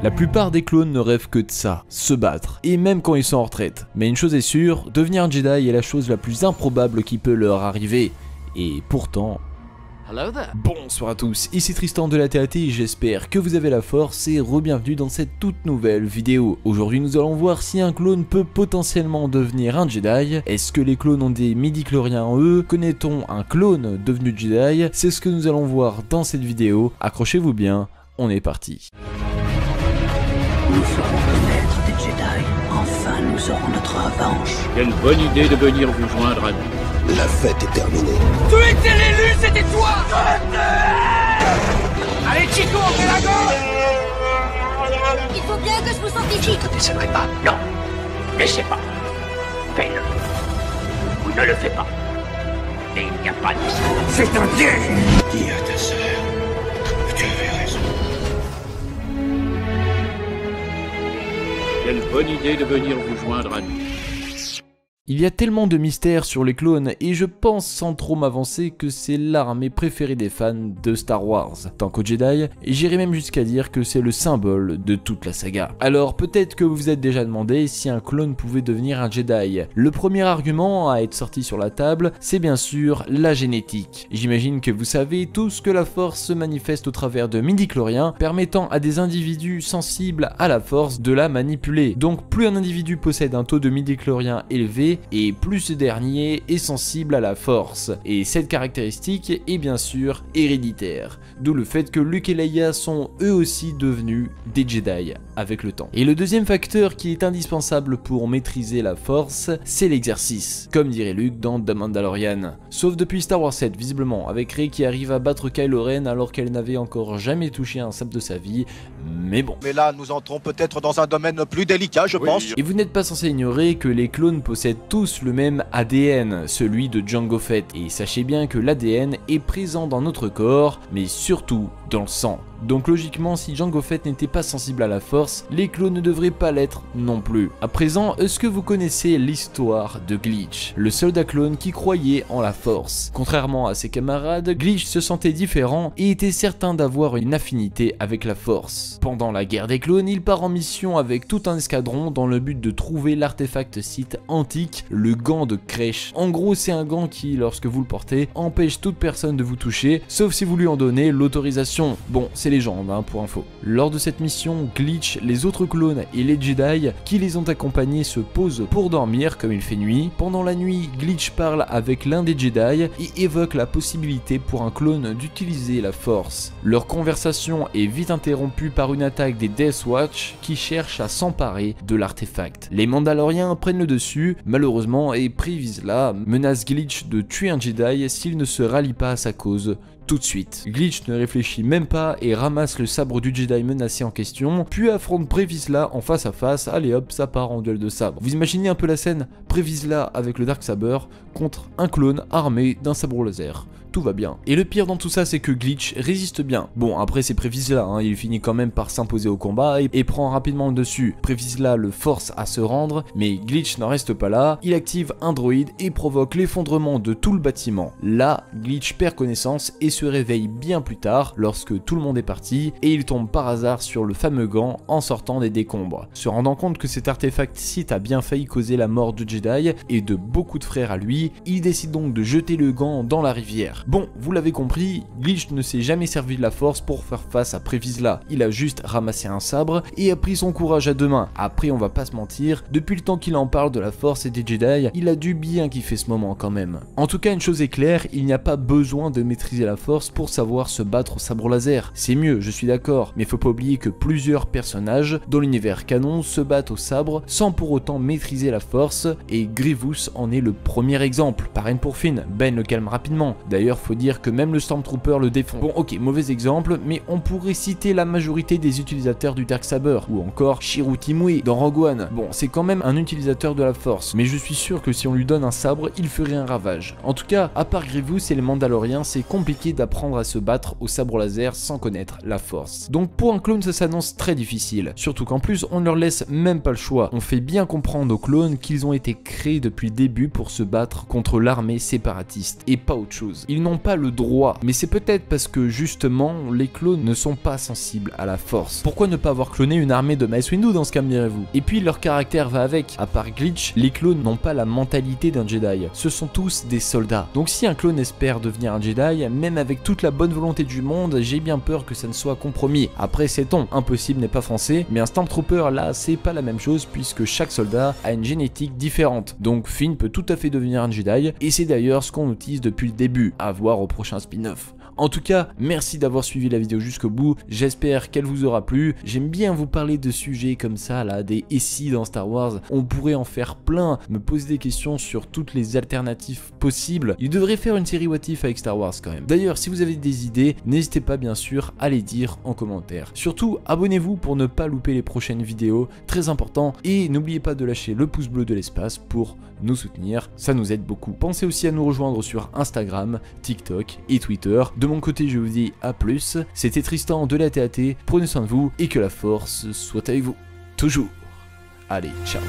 La plupart des clones ne rêvent que de ça, se battre, et même quand ils sont en retraite. Mais une chose est sûre, devenir un Jedi est la chose la plus improbable qui peut leur arriver. Et pourtant... Bonsoir à tous, ici Tristan de la TAT, j'espère que vous avez la force et re-bienvenue dans cette toute nouvelle vidéo. Aujourd'hui nous allons voir si un clone peut potentiellement devenir un Jedi. Est-ce que les clones ont des midi-chloriens en eux? Connaît-on un clone devenu Jedi? C'est ce que nous allons voir dans cette vidéo. Accrochez-vous bien, on est parti. Nous ferons connaître des Jedi. Enfin, nous aurons notre revanche. Quelle bonne idée de venir vous joindre à nous. La fête est terminée. Tu étais l'élu, c'était toi. Allez Chico, on fait la gauche. Il faut bien que je vous sente ici. Je ne te décevrai pas. Non. Laissez pas. Fais-le. Ou ne le fais pas. Et il n'y a pas de... C'est un piège. Dis à ta sœur que tu avais raison. Quelle bonne idée de venir vous joindre à nous. Il y a tellement de mystères sur les clones et je pense sans trop m'avancer que c'est l'armée préférée des fans de Star Wars. Tant qu'au Jedi, j'irais même jusqu'à dire que c'est le symbole de toute la saga. Alors peut-être que vous vous êtes déjà demandé si un clone pouvait devenir un Jedi. Le premier argument à être sorti sur la table, c'est bien sûr la génétique. J'imagine que vous savez tous que la force se manifeste au travers de midi-chloriens permettant à des individus sensibles à la force de la manipuler. Donc plus un individu possède un taux de midi-chloriens élevé, et plus ce dernier est sensible à la force. Et cette caractéristique est bien sûr héréditaire. D'où le fait que Luke et Leia sont eux aussi devenus des Jedi avec le temps. Et le deuxième facteur qui est indispensable pour maîtriser la force, c'est l'exercice. Comme dirait Luke dans The Mandalorian. Sauf depuis Star Wars 7 visiblement, avec Rey qui arrive à battre Kylo Ren alors qu'elle n'avait encore jamais touché un sabre de sa vie. Mais bon. Mais là, nous entrons peut-être dans un domaine plus délicat, je pense. Et vous n'êtes pas censé ignorer que les clones possèdent tous le même ADN, celui de Jango Fett. Et sachez bien que l'ADN est présent dans notre corps, mais surtout dans le sang. Donc logiquement, si Jango Fett n'était pas sensible à la force, les clones ne devraient pas l'être non plus. À présent, est-ce que vous connaissez l'histoire de Glitch, le soldat clone qui croyait en la force? Contrairement à ses camarades, Glitch se sentait différent et était certain d'avoir une affinité avec la force. Pendant la guerre des clones, il part en mission avec tout un escadron dans le but de trouver l'artefact Sith antique, le gant de Kresh. En gros, c'est un gant qui, lorsque vous le portez, empêche toute personne de vous toucher, sauf si vous lui en donnez l'autorisation. Bon, c'est légende hein, pour info. Lors de cette mission, Glitch, les autres clones et les Jedi qui les ont accompagnés se posent pour dormir comme il fait nuit. Pendant la nuit, Glitch parle avec l'un des Jedi et évoque la possibilité pour un clone d'utiliser la force. Leur conversation est vite interrompue par une attaque des Death Watch qui cherchent à s'emparer de l'artefact. Les Mandaloriens prennent le dessus, malheureusement, et Pre Vizsla menace Glitch de tuer un Jedi s'il ne se rallie pas à sa cause tout de suite. Glitch ne réfléchit même pas et ramasse le sabre du Jedi menacé en question, puis affronte Pre Vizsla en face à face. Allez hop, ça part en duel de sabre. Vous imaginez un peu la scène? Pre Vizsla avec le Darksaber contre un clone armé d'un sabre laser. Tout va bien. Et le pire dans tout ça, c'est que Glitch résiste bien. Bon, après c'est Pre Vizsla, hein, il finit quand même par s'imposer au combat et prend rapidement le dessus. Pre Vizsla le force à se rendre, mais Glitch n'en reste pas là. Il active un droïde et provoque l'effondrement de tout le bâtiment. Là, Glitch perd connaissance et se réveille bien plus tard, lorsque tout le monde est parti, et il tombe par hasard sur le fameux gant en sortant des décombres. Se rendant compte que cet artefact Sith a bien failli causer la mort de Jedi et de beaucoup de frères à lui, il décide donc de jeter le gant dans la rivière. Bon, vous l'avez compris, Glitch ne s'est jamais servi de la force pour faire face à Pre Vizsla. Il a juste ramassé un sabre et a pris son courage à deux mains. Après, on va pas se mentir, depuis le temps qu'il en parle de la force et des Jedi, il a dû bien kiffer ce moment quand même. En tout cas, une chose est claire, il n'y a pas besoin de maîtriser la force pour savoir se battre au sabre laser. C'est mieux, je suis d'accord, mais faut pas oublier que plusieurs personnages dans l'univers canon se battent au sabre sans pour autant maîtriser la force, et Grievous en est le premier exemple. Pareil pour Finn, Ben le calme rapidement. D'ailleurs, faut dire que même le Stormtrooper le défend. Bon ok, mauvais exemple, mais on pourrait citer la majorité des utilisateurs du Darksaber, ou encore Shiru Timui dans Rogue One. Bon, c'est quand même un utilisateur de la force, mais je suis sûr que si on lui donne un sabre, il ferait un ravage. En tout cas, à part Grievous et les Mandaloriens, c'est compliqué d'apprendre à se battre au sabre laser sans connaître la force. Donc pour un clone ça s'annonce très difficile, surtout qu'en plus on ne leur laisse même pas le choix. On fait bien comprendre aux clones qu'ils ont été créés depuis le début pour se battre contre l'armée séparatiste et pas autre chose. Ils n'ont pas le droit, mais c'est peut-être parce que justement les clones ne sont pas sensibles à la force. Pourquoi ne pas avoir cloné une armée de Mace Windu dans ce cas, me direz-vous? Et puis leur caractère va avec. À part Glitch, les clones n'ont pas la mentalité d'un Jedi. Ce sont tous des soldats. Donc si un clone espère devenir un Jedi, même avec toute la bonne volonté du monde, j'ai bien peur que ça ne soit compromis. Après sait-on, impossible n'est pas français, mais un Stormtrooper là c'est pas la même chose puisque chaque soldat a une génétique différente. Donc Finn peut tout à fait devenir un Jedi et c'est d'ailleurs ce qu'on utilise depuis le début, à voir au prochain spin-off. En tout cas, merci d'avoir suivi la vidéo jusqu'au bout, j'espère qu'elle vous aura plu. J'aime bien vous parler de sujets comme ça là, des et si dans Star Wars, on pourrait en faire plein, me poser des questions sur toutes les alternatives possibles. Il devrait faire une série What If avec Star Wars quand même. D'ailleurs, si vous avez des idées, n'hésitez pas bien sûr à les dire en commentaire. Surtout, abonnez-vous pour ne pas louper les prochaines vidéos, très important, et n'oubliez pas de lâcher le pouce bleu de l'espace pour nous soutenir, ça nous aide beaucoup. Pensez aussi à nous rejoindre sur Instagram, TikTok et Twitter. De mon côté, je vous dis à plus. C'était Tristan de la TAT, prenez soin de vous et que la force soit avec vous. Toujours. Allez, ciao.